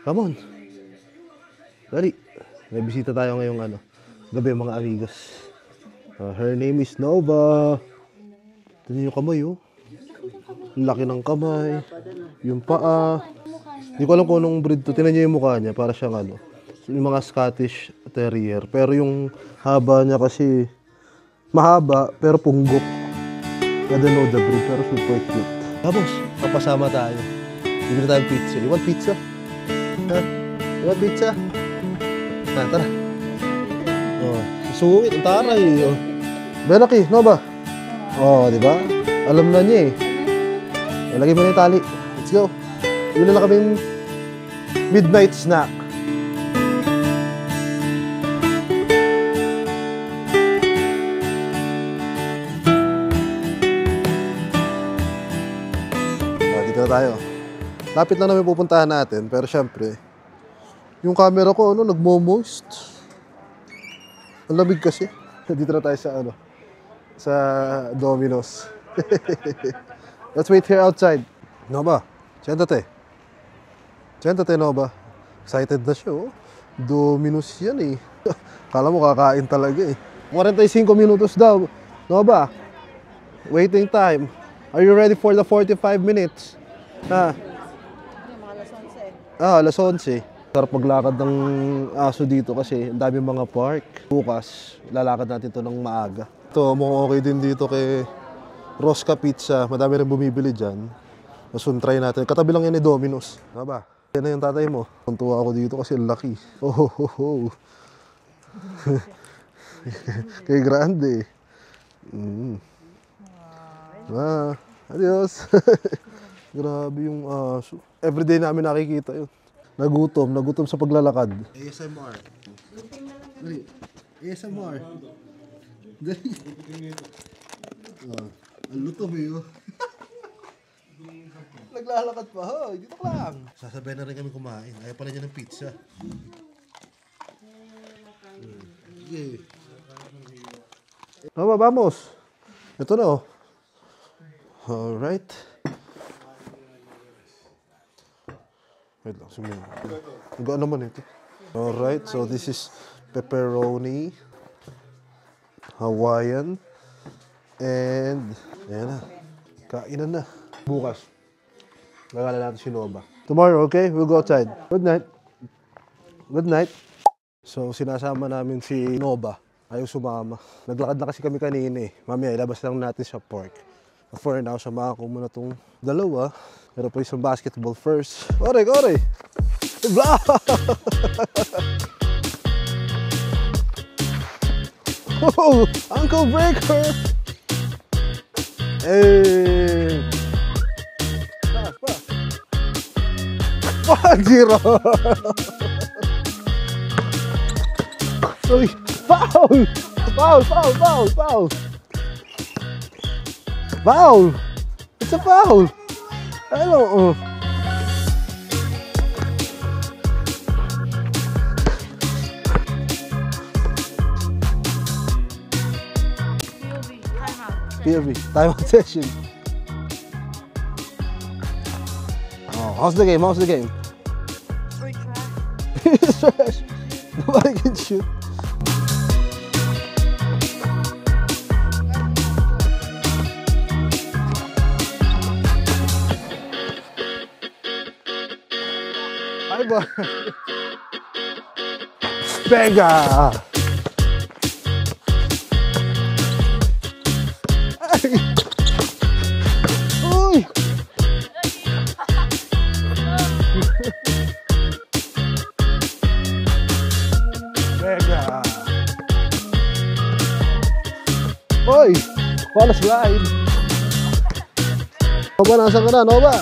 Come on. Dali. May bisita tayo ngayong gabi mga amigos. Her name is Nova. Tignan yung kamay oh. Laki ng kamay. Yung paa. Hindi ko alam kung anong breed to. Tignan niyo yung mukha niya. Para siyang yung mga Scottish Terrier. Pero yung haba niya kasi mahaba pero punggok. I don't know the breed pero super cute. Tapos, papasama tayo. Bibili tayong pizza. You want pizza? Ha? You want pizza? Tara. Oh, susuwit. Ang taray. Oh. Benaki, no ba? Oh, di ba? Alam na niya eh. Lagay mo na yung tali. Let's go. Bibili na kaming midnight snack. Dito na tayo. Lapit lang namin pupuntahan natin. Pero syempre, yung camera ko, nagmo-moist. Ang lamig kasi. Dito na tayo sa Domino's. Let's wait here outside. Nova, siéntate. Siéntate, Nova. Excited na siya, oh. Domino's yan eh. Kala mo kakain talaga eh. 45 minutos daw. Nova, waiting time. Are you ready for the 45 minutes? Ha? Alas 11. Sarap maglakad ng aso dito kasi ang dami mga park. Bukas, lalakad natin to ng maaga. Ito, mukhang okay din dito kay Rosca Pizza. Madami rin bumibili dyan. Masun try natin. Katabi lang yan ni Domino's. Ano ba? Yan na yung tatay mo. Tuntua ako dito kasi laki. Oh. Kay Grande. Adios. Grabe yung aso. Everyday namin nakikita yun. Nagutom sa paglalakad. ASMR. Dali. ASMR. Dali. Ang lutom eh. Naglalakad pa. Hoy, dito lang. Sasabay na rin kami kumain. Ayaw pala niya ng pizza. Okay. Vamos. Ito na oh. Alright. Wait lang, sumunod. Gaan naman ito. Alright, so this is pepperoni, Hawaiian, and ayan na. Kainan na. Bukas, gagala natin si Nova. Tomorrow, okay? We'll go outside. Good night. Good night. So, sinasama namin si Nova. Ayaw sumama. Naglakad na kasi kami kanina eh. Mamaya, ilabas lang natin sa park. For now, samahan ko muna itong dalawa. Pero play some basketball first. Ore! Blah! Oh! Uncle Breaker! Hey! Pa! 0! Uy! Foul! Foul! It's a foul! Hello! POV, timeout session. Oh, how's the game? We're trash. It's trash. Nobody can shoot. Venga! Ay! Uy! Venga! Uy! Wala slide! Nova, nasaan ka na, Nova?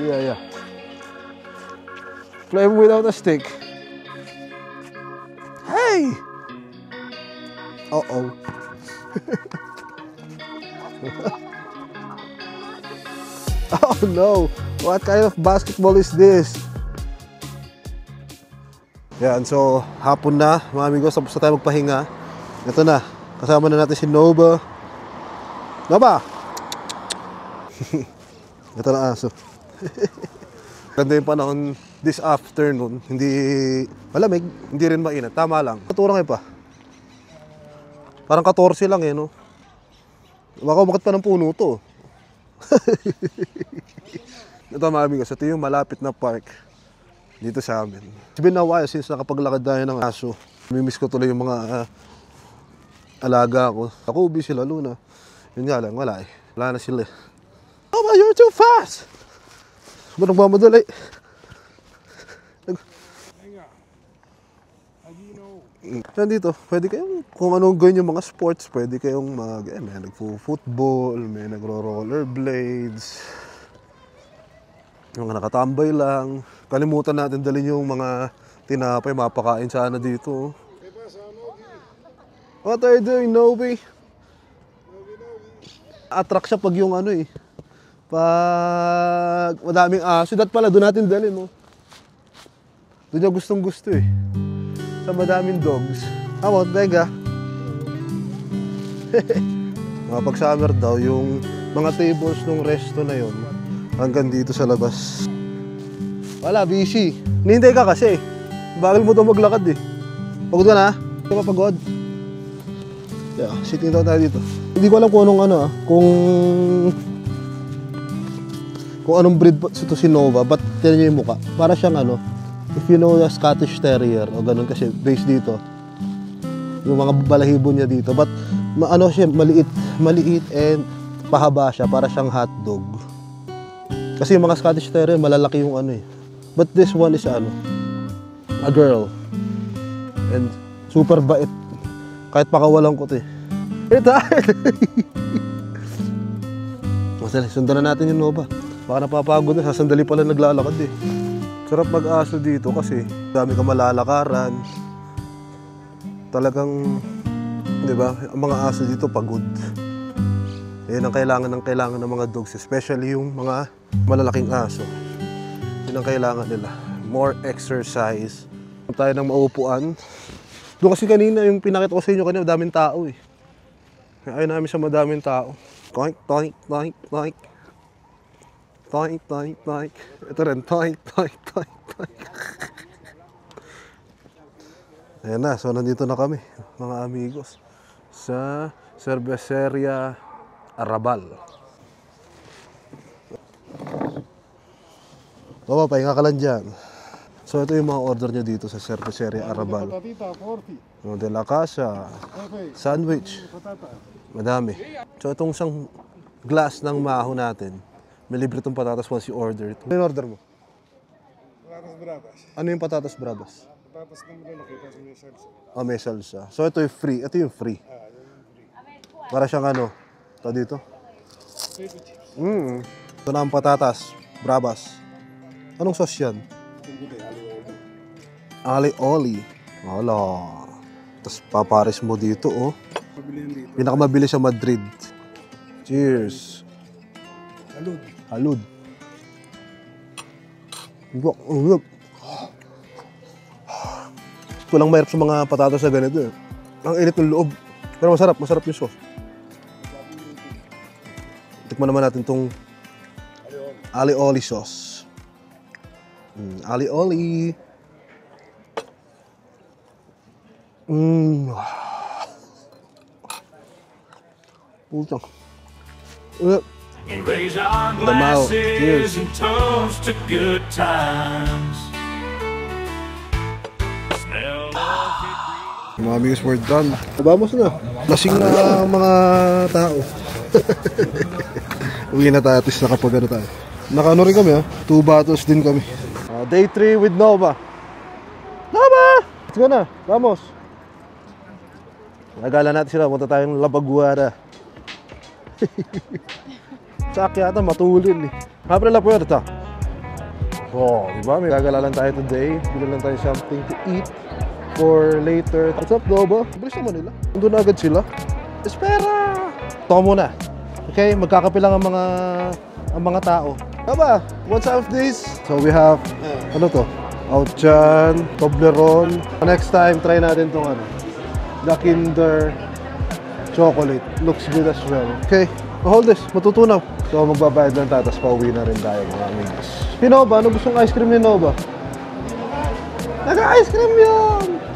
Yeah. Play without a stick. Hey! Uh-oh. Oh no! What kind of basketball is this? Yan, so hapon na, mga amigos, tapos na tayo magpahinga. Ito na, kasama na natin si Nova. Nova! Ito na aso. Ganda yung panahon this afternoon. Hindi malamig, hindi rin mainit. Tama lang. Katurang pa. Parang 14 lang no? Baka umakit pa ng puno to. Ito mga amigos, ito yung malapit na park dito sa amin. It's been a while since nakapaglakad tayo ng aso. Mimiss ko tuloy yung mga alaga ko. Ako busy lalo na. Yun nga lang, wala eh. Wala na sila eh. Oh, you're too fast! Ba't nagmamadali? Yan dito, pwede kayong, kung anong gawin yung mga sports, pwede kayong may nagpo-football, may nagro-rollerblades, yung nakatambay lang. Kalimutan natin dalhin yung mga tinapay, mapakain sana dito. What are you doing, Novi? Attract siya pag yung pag madaming aso. Dat pala, doon natin dalhin, no? Doon niya gustong gusto eh. Sa madaming dogs. Amot, Bega. Mga pag summer daw, yung mga tables ng resto na yon hanggang dito sa labas. Wala, busy. Nihintay ka kasi. Bagal mo daw maglakad eh. Pagod ka na? Hindi ka pagod? Yeah, sitting daw tayo dito. Hindi ko alam kung anong kung anong breed ito si Nova, but tinan niyo yung mukha. Para siyang if you know the Scottish Terrier o ganun kasi based dito. Yung mga balahibo niya dito. But siya, maliit and pahaba siya, para siyang hotdog. Kasi yung mga Scottish Terrier malalaki yung But this one is a girl. And super bait. Kahit pakawalan ko Very tired. Sundan na natin yung Nova. Baka napapagod na, sasandali pala naglalakad eh. Sarap mag-aso dito kasi dami ka malalakaran. Talagang, di ba, ang mga aso dito pagod. Yan ang kailangan ng mga dogs, especially yung mga malalaking aso. Yan ang kailangan nila. More exercise. Tayo ng maupuan. Doon kasi kanina, yung pinakita ko sa inyo kanina, daming tao eh. Ayaw namin sa madaming tao. Toink, toink, toink, toink. Toink, toink, toink. Ito rin, toink, toink, toink, toink. Ayan na, so nandito na kami, mga amigos, sa Cerveceria Arrabal. Baba, pahinga ka lang dyan. So ito yung mga order nyo dito sa Cerveceria Arrabal. De la Casa, sandwich, madami. So itong isang glass ng maho natin, may libre itong patatas once you order ito. Ano yung order mo? Patatas bravas. Ano yung patatas bravas? Patatas na malalaki, tapos may salsa. Oh, may salsa. So ito yung free. Ito yung free. Para siyang ito dito? Potato chips. Ito na ang patatas bravas. Anong sauce yan? Ali-oli. Wala. Tapos papares mo dito, oh. Pinakamabili sa Madrid. Cheers. Salud. Halud. Walang mahirap sa mga patatas na ganito eh. Ang init ng loob. Pero masarap yung sauce. Tikman naman natin itong ali-oli sauce. Ali-oli. Putang. And raise our glasses and toast to good times. Smell of Mga amigos, we're done. Vamos na. Lasing na mga tao. Uwi na tayo, at least nakapagano tayo. Nakaano rin kami 2 bottles din kami. Day 3 with Nova. Nova! Let's go na, vamos. Nagala natin sila, punta tayong Labaguara. Sa akyata, matulin eh. Abre la puerta. Oh, diba? May gagala lang tayo today. Bili lang tayo something to eat for later. What's up, Nova? Bilis naman nila. Nandun na agad sila. Espera! Ito muna. Okay, magkakape lang ang mga tao. Aba, what's up this? So we have, ano to? Auchan, Toblerone. Next time, try natin itong the Kinder chocolate. Looks good as well. Okay, hold this. Matutunaw. So magbabayad lang tayo, tapos pauwi na rin tayo mga amigos. Si Nova, ano gustong ice cream ni Nova? Nag-ice cream yun!